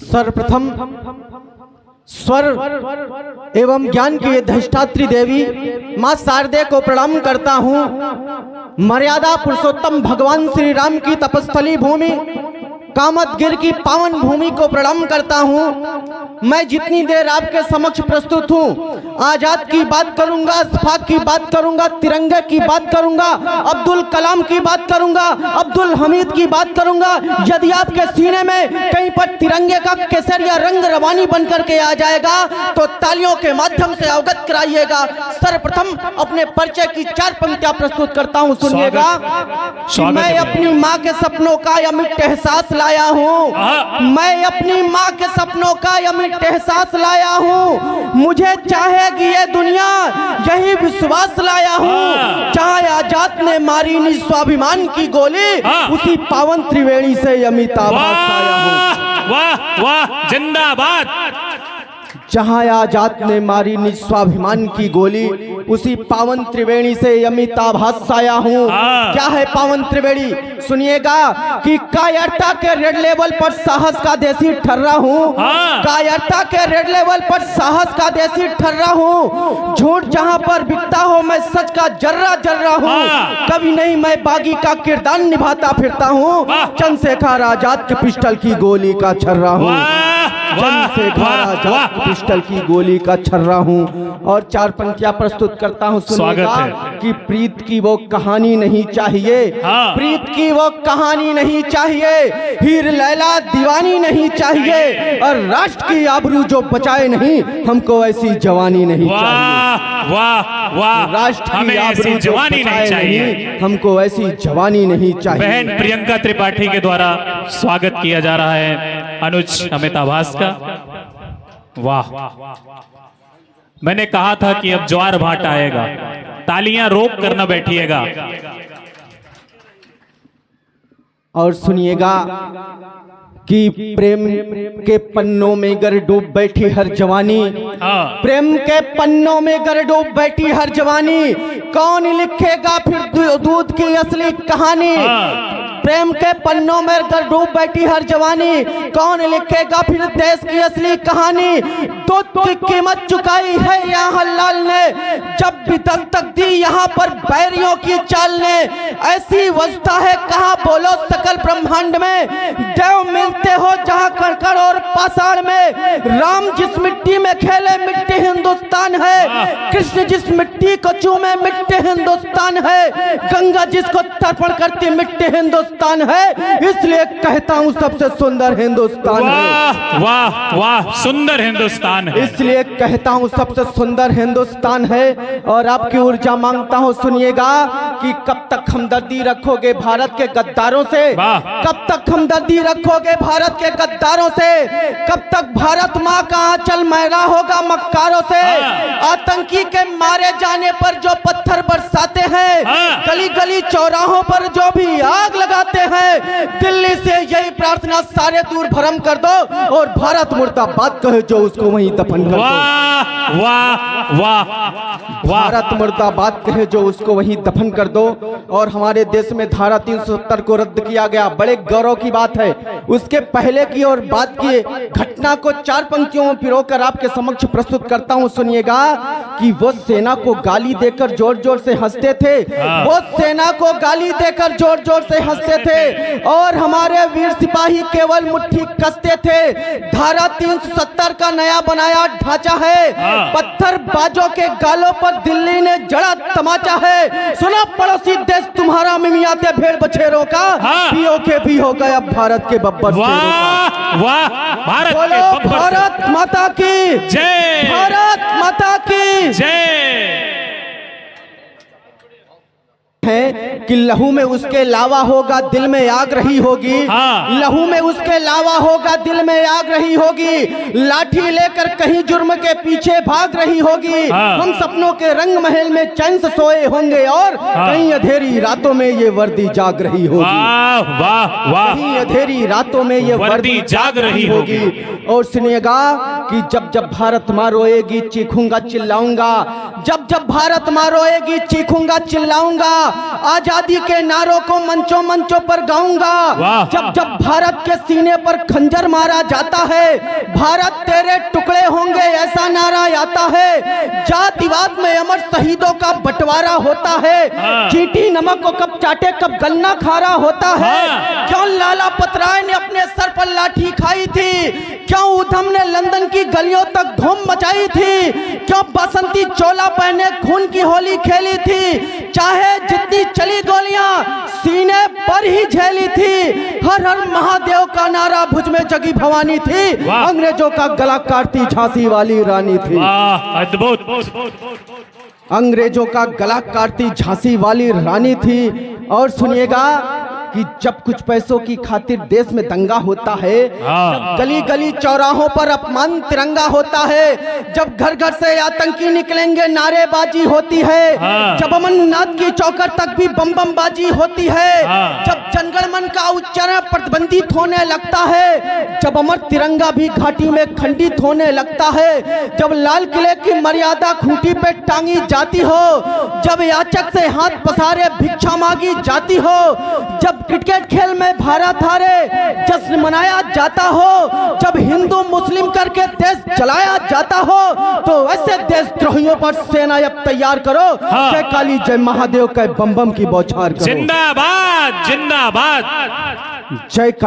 सर्वप्रथम स्वर एवं ज्ञान की अधिष्ठात्री देवी मां शारदे को प्रणाम करता हूं। मर्यादा पुरुषोत्तम भगवान श्री राम की तपस्थली भूमि कामतगिर की पावन भूमि को प्रणाम करता हूं। मैं जितनी देर आपके समक्ष प्रस्तुत हूं, आजाद की बात करूंगा, अशफाक की बात करूंगा, तिरंगे की बात करूंगा, अब्दुल कलाम की बात करूंगा, अब्दुल हमीद की बात करूंगा। यदि आपके सीने में कहीं पर तिरंगे का केसरिया रंग रवानी बनकर के आ जाएगा तो तालियों के माध्यम से अवगत कराइएगा। सर्वप्रथम अपने परिचय की 4 पंक्तियां प्रस्तुत करता हूं, सुनिएगा। मैं अपनी माँ के सपनों का अमिट एहसास लाया हूँ, मैं अपनी माँ के सपनों का अमिट एहसास लाया हूँ। मुझे चाहेगी ये दुनिया यही विश्वास लाया हूँ। चाहे आजाद ने मारी निज स्वाभिमान की गोली, उसी पावन त्रिवेणी से अमिताभ आया हूँ। वाह वाह, जिंदाबाद। जहाँ आजाद ने मारी निज स्वाभिमान की गोली, उसी पावन त्रिवेणी से अमिताभास आया हूँ। क्या है पावन त्रिवेणी? सुनिएगा कि कायरता के रेड लेवल पर साहस का देसी ठर्रा हूँ, कायरता के रेड लेवल पर साहस का देसी ठर्रा हूँ। झूठ जहाँ पर बिकता हो मैं सच का जर्रा जर्रा हूँ। कभी नहीं मैं बागी का किरदार निभाता फिरता हूँ। चंद्रशेखर आजाद के पिस्टल की गोली का छर्रा हूँ, चंद्रशेखर आजाद के पिस्टल की गोली का छर्रा हूँ। और 4 पंक्तियां प्रस्तुत करता हूँ, सुनिएगा कि प्रीत की वो कहानी नहीं चाहिए, प्रीत की वो कहानी नहीं चाहिए, हीर लैला दीवानी नहीं चाहिए, और राष्ट्र की आबरू जो बचाए नहीं, हमको ऐसी जवानी नहीं चाहिए। वाह वाह, राष्ट्र की आबरू जो बचाए नहीं, हमको ऐसी जवानी नहीं चाहिए। बहन प्रियंका त्रिपाठी के द्वारा स्वागत किया जा रहा है अनुज अमिताभास का। वाह, मैंने कहा था कि अब ज्वार भाट आएगा, तालियां रोक कर न बैठिएगा। और सुनिएगा कि प्रेम के पन्नों में गर डूब बैठी हर जवानी, प्रेम के पन्नों में गर डूब बैठी हर जवानी, कौन लिखेगा फिर दूध की असली कहानी। प्रेम के पन्नों में गर डूब बैठी हर जवानी, कौन लिखेगा फिर देश की असली कहानी। दूध की कीमत चुकाई है यहाँ लाल ने, जब भी दस्तक दी यहाँ पर बैरियों की चाल ने। ऐसी अवस्था है कहाँ बोलो सकल ब्रह्मांड में, देव मिलते हो जहाँ कणकण और पाषाण में। राम जिस मिट्टी में खेले मिट्टी हिंदुस्तान है, कृष्ण जिस मिट्टी को चूमे मिट्टी हिंदुस्तान है, गंगा जिसको तर्पण करती मिट्टी हिंदुस्तान है। इसलिए कहता हूँ सबसे सुंदर हिंदुस्तान है। वाह वाह, सुंदर हिंदुस्तान है। इसलिए कहता हूँ सबसे सुंदर हिंदुस्तान है। और आपकी ऊर्जा मांगता हूँ, सुनिएगा कि कब तक हमदर्दी रखोगे भारत के गद्दारों से, कब तक हमदर्दी रखोगे भारत के गद्दारों से, कब तक भारत माँ का आंचल महंगा होगा मक्कारों से। आतंकी के मारे जाने पर जो पत्थर बरसाते हैं, गली गली चौराहों पर जो भी आग लगाते हैं, दिल्ली से यही प्रार्थना सारे दूर भरम कर दो और भारत मुर्दाबाद कहे जो उसको वहीं दफन कर दो। वाह वाह वाह, भारत मुर्दाबाद कहे जो उसको वहीं दफन कर दो। और हमारे देश में धारा 370 को रद्द किया गया, बड़े गौरव की बात है। उसके पहले की और बाद की घटना को 4 पंक्तियों में पिरोकर आपके समक्ष प्रस्तुत करता हूं, सुनिएगा कि वो सेना को गाली देकर जोर जोर से हंसते थे, वो सेना को गाली देकर जोर जोर से हंसते थे, और हमारे वीर सिपाही केवल मुट्ठी कसते थे। धारा 370 का नया बनाया ढांचा है, पत्थर बाजों के गालों पर दिल्ली ने जड़ा तमाचा है। सुना पड़ोसी देश तुम्हारा मिमियाते भेड़ बछेरों का, पियो के भी हो गया भारत के बब्बर शेरों का। वाह, भारत बोलो के बब्बर भारत माता की जय, भारत माता की जय। है कि लहू में उसके लावा होगा दिल में आग रही होगी, लहू में उसके लावा होगा दिल में आग रही होगी, लाठी लेकर कहीं जुर्म के पीछे भाग रही होगी। हम सपनों के रंग महल में चैन से सोए होंगे और कहीं अंधेरी रातों में ये वर्दी जाग रही होगी। वाह वाह वाह, कहीं अंधेरी रातों में ये वर्दी जाग रही होगी। और सुनिएगा कि जब जब भारत माँ रोएगी चीखूंगा चिल्लाऊंगा, जब जब भारत माँ रोएगी चीखूंगा चिल्लाऊंगा, आजादी के नारों को मंचों मंचों पर गाऊंगा। वाह। जब जब भारत के सीने पर खंजर मारा जाता है, भारत तेरे टुकड़े होंगे ऐसा नारा आता है। जातिवाद में अमर शहीदों का बंटवारा होता है। हाँ। चींटी नमक को कब चाटे कब गन्ना खारा होता है। हाँ। क्यों लाला पतराय ने अपने सर पर लाठी खाई थी, क्यों उधम ने लंदन की गलियों तक धूम मचाई थी, क्यों बसंती चोला पहने खून की होली खेली थी, चाहे जितनी चली गोलियां सीने पर ही झेली थी। हर हर महादेव का नारा भुज में जगी भवानी थी, वाह। अंग्रेजों का गला काटती झांसी वाली रानी थी। वाह, अद्भुत। अंग्रेजों का गला काटती झांसी वाली रानी थी। और सुनिएगा कि जब कुछ पैसों की खातिर देश में दंगा होता है, हाँ। जब गली गली चौराहों पर अपमान तिरंगा होता है, जब घर घर से आतंकी निकलेंगे नारेबाजी होती है, हाँ। जब अमरनाथ की चौखट तक भी बम बम बाजी होती है, हाँ। जब जनगण मन का उच्चारण प्रतिबंधित होने लगता है, जब अमर तिरंगा भी घाटी में खंडित होने लगता है, जब लाल किले की मर्यादा खूंटी पे टांगी जाती हो, जब याचक से हाथ पसारे भिक्षा मांगी जाती हो, जब क्रिकेट खेल में भारत हारे जश्न मनाया जाता हो, जब हिंदू मुस्लिम करके देश चलाया जाता हो, तो ऐसे देशद्रोहियों पर सेना अब तैयार करो। हाँ। जय काली जय महादेव का बम बम की बौछार करो। जिंदाबाद जिंदाबाद। जय काली।